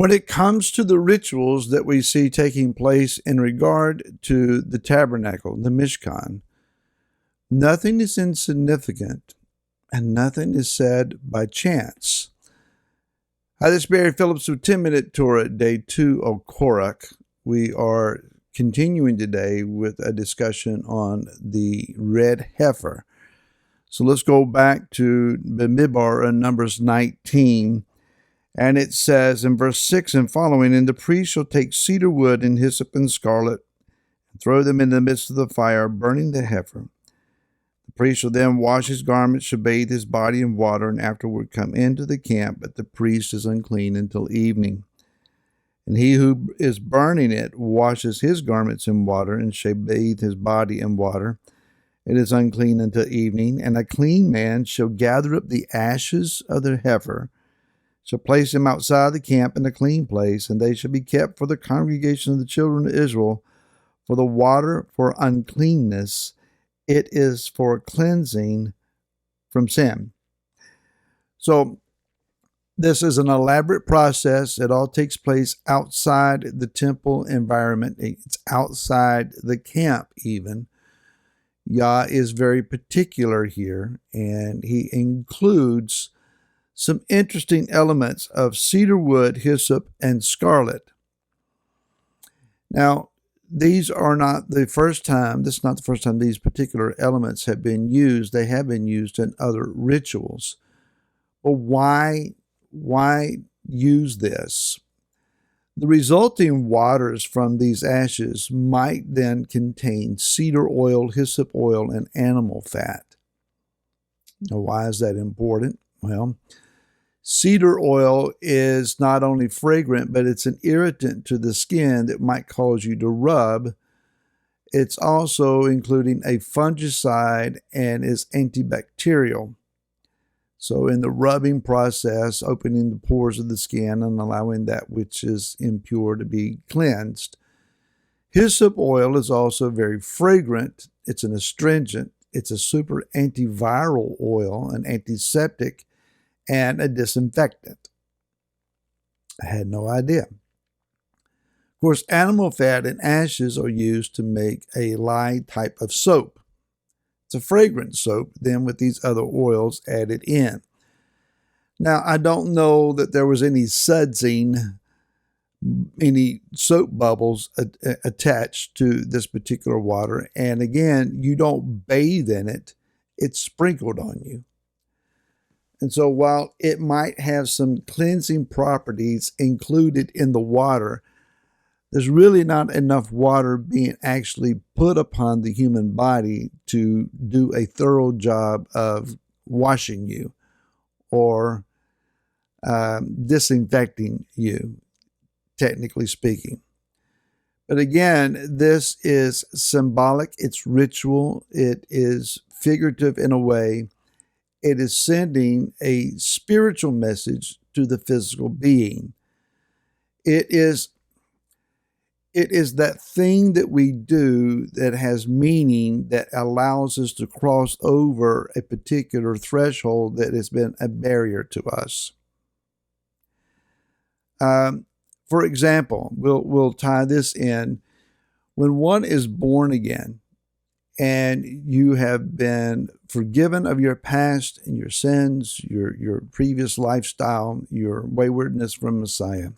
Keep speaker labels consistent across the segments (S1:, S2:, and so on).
S1: When it comes to the rituals that we see taking place in regard to the tabernacle, the Mishkan, nothing is insignificant and nothing is said by chance. Hi, this is Barry Phillips with 10-Minute Torah, Day 2 of Korach. We are continuing today with a discussion on the red heifer. So let's go back to Bamidbar in Numbers 19. And it says in verse 6 and following, "And the priest shall take cedar wood and hyssop and scarlet, and throw them in the midst of the fire, burning the heifer. The priest shall then wash his garments, shall bathe his body in water, and afterward come into the camp, but the priest is unclean until evening. And he who is burning it washes his garments in water, and shall bathe his body in water. It is unclean until evening. And a clean man shall gather up the ashes of the heifer, shall place them outside the camp in a clean place, and they shall be kept for the congregation of the children of Israel. For the water for uncleanness, it is for cleansing from sin." So this is an elaborate process. It all takes place outside the temple environment. It's outside the camp even. Yah is very particular here, and he includes some interesting elements of cedar wood, hyssop, and scarlet. Now, these are not the first time, this is not the first time these particular elements have been used. They have been used in other rituals. But why use this? The resulting waters from these ashes might then contain cedar oil, hyssop oil, and animal fat. Now, why is that important? Well, cedar oil is not only fragrant, but it's an irritant to the skin that might cause you to rub. It's also including a fungicide and is antibacterial. So in the rubbing process, opening the pores of the skin and allowing that which is impure to be cleansed. Hyssop oil is also very fragrant. It's an astringent. It's a super antiviral oil, an antiseptic, and a disinfectant. I had no idea. Of course, animal fat and ashes are used to make a lye type of soap. It's a fragrant soap, then with these other oils added in. Now, I don't know that there was any sudsing, any soap bubbles attached to this particular water. And again, you don't bathe in it. It's sprinkled on you. And so while it might have some cleansing properties included in the water, there's really not enough water being actually put upon the human body to do a thorough job of washing you or disinfecting you, technically speaking. But again, this is symbolic, it's ritual, it is figurative in a way. It is sending a spiritual message to the physical being. It is that thing that we do that has meaning, that allows us to cross over a particular threshold that has been a barrier to us. For example, we'll tie this in. When one is born again, and you have been forgiven of your past and your sins, your previous lifestyle, your waywardness from Messiah.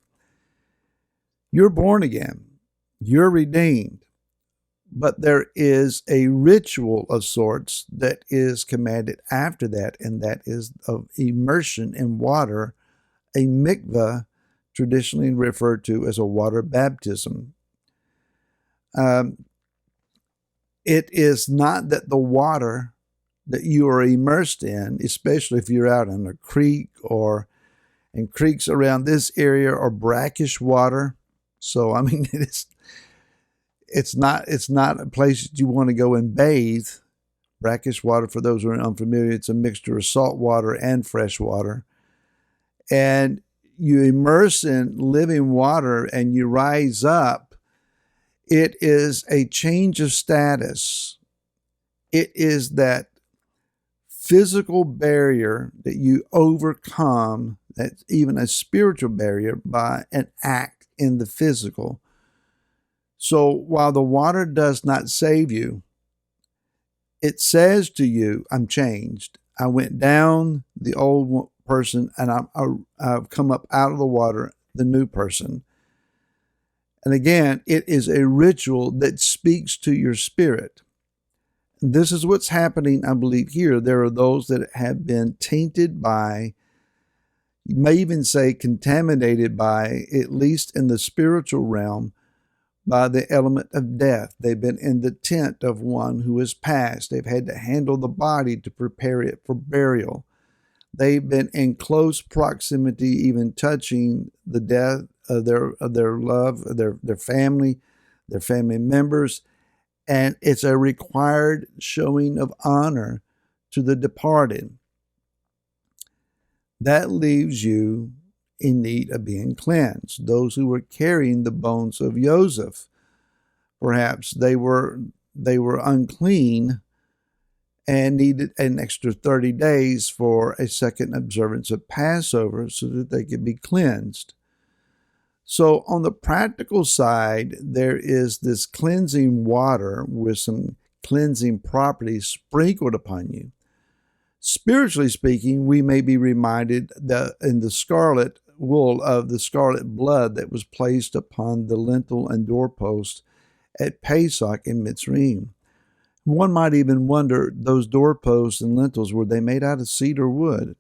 S1: You're born again. You're redeemed. But there is a ritual of sorts that is commanded after that, and that is of immersion in water, a mikveh, traditionally referred to as a water baptism. It is not that the water that you are immersed in, especially if you're out in a creek and creeks around this area are brackish water. So, I mean, it's not a place that you want to go and bathe. Brackish water, for those who are unfamiliar, it's a mixture of salt water and fresh water. And you immerse in living water and you rise up. It is a change of status. It is that physical barrier that you overcome, that's even a spiritual barrier, by an act in the physical. So while the water does not save you, it says to you, I'm changed. I went down, the old person, and I've come up out of the water, the new person. And again, it is a ritual that speaks to your spirit. This is what's happening, I believe, here. There are those that have been tainted by, you may even say contaminated by, at least in the spiritual realm, by the element of death. They've been in the tent of one who has passed. They've had to handle the body to prepare it for burial. They've been in close proximity, even touching the death of their love, of their family members. And it's a required showing of honor to the departed. That leaves you in need of being cleansed. Those who were carrying the bones of Joseph, perhaps they were unclean and needed an extra 30 days for a second observance of Passover so that they could be cleansed. So on the practical side, there is this cleansing water with some cleansing properties sprinkled upon you. Spiritually speaking, we may be reminded that in the scarlet wool of the scarlet blood that was placed upon the lintel and doorpost at Pesach in Mitzrayim. One might even wonder, those doorposts and lintels, were they made out of cedar wood?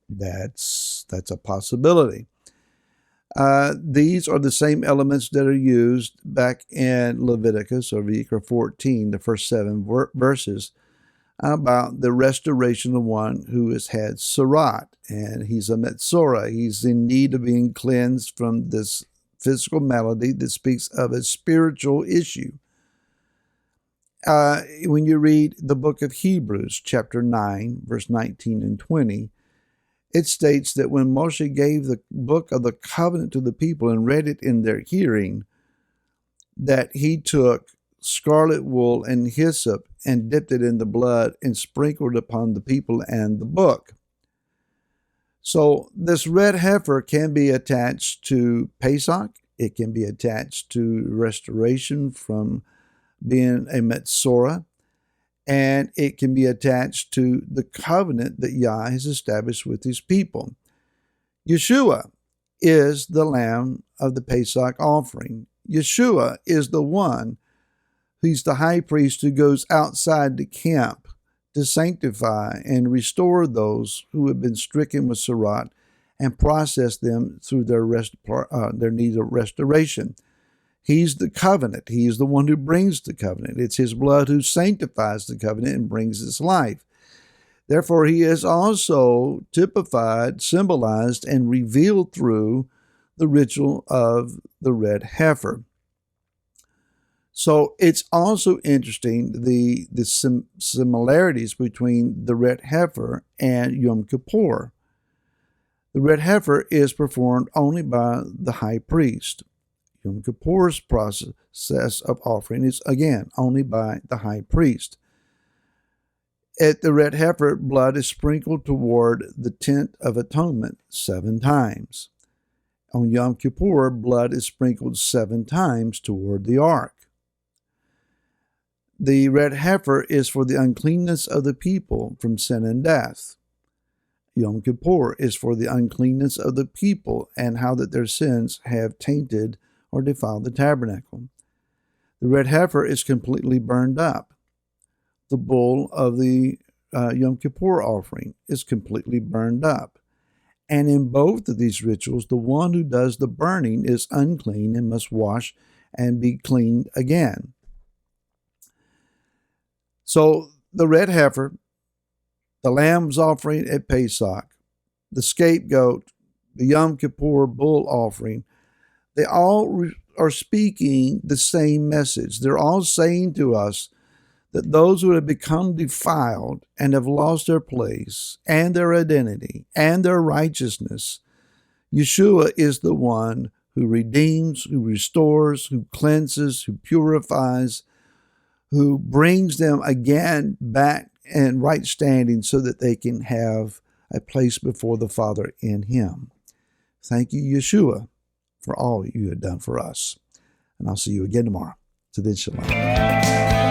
S1: That's a possibility. These are the same elements that are used back in Leviticus or Vayikra 14, the first 7 verses, about the restoration of one who has had Sarat, and he's a Metzorah. He's in need of being cleansed from this physical malady that speaks of a spiritual issue. When you read the book of Hebrews, chapter 9, verse 19 and 20, it states that when Moshe gave the book of the covenant to the people and read it in their hearing, that he took scarlet wool and hyssop and dipped it in the blood and sprinkled upon the people and the book. So this red heifer can be attached to Pesach. It can be attached to restoration from being a Metzorah. And it can be attached to the covenant that Yah has established with his people. Yeshua is the lamb of the Pesach offering. Yeshua is the one who's the high priest who goes outside the camp to sanctify and restore those who have been stricken with Sarat and process them through their need of restoration. He's the covenant. He's the one who brings the covenant. It's his blood who sanctifies the covenant and brings its life. Therefore, he is also typified, symbolized, and revealed through the ritual of the red heifer. So it's also interesting the similarities between the red heifer and Yom Kippur. The red heifer is performed only by the high priest. Yom Kippur's process of offering is, again, only by the high priest. At the red heifer, blood is sprinkled toward the tent of atonement 7 times. On Yom Kippur, blood is sprinkled 7 times toward the ark. The red heifer is for the uncleanness of the people from sin and death. Yom Kippur is for the uncleanness of the people and how that their sins have tainted or defiled the tabernacle. The red heifer is completely burned up. The bull of the Yom Kippur offering is completely burned up. And in both of these rituals, the one who does the burning is unclean and must wash and be cleaned again. So the red heifer, the lamb's offering at Pesach, the scapegoat, the Yom Kippur bull offering, they all are speaking the same message. They're all saying to us that those who have become defiled and have lost their place and their identity and their righteousness, Yeshua is the one who redeems, who restores, who cleanses, who purifies, who brings them again back and right standing so that they can have a place before the Father in Him. Thank you, Yeshua, for all you have done for us. And I'll see you again tomorrow. To then, shalom.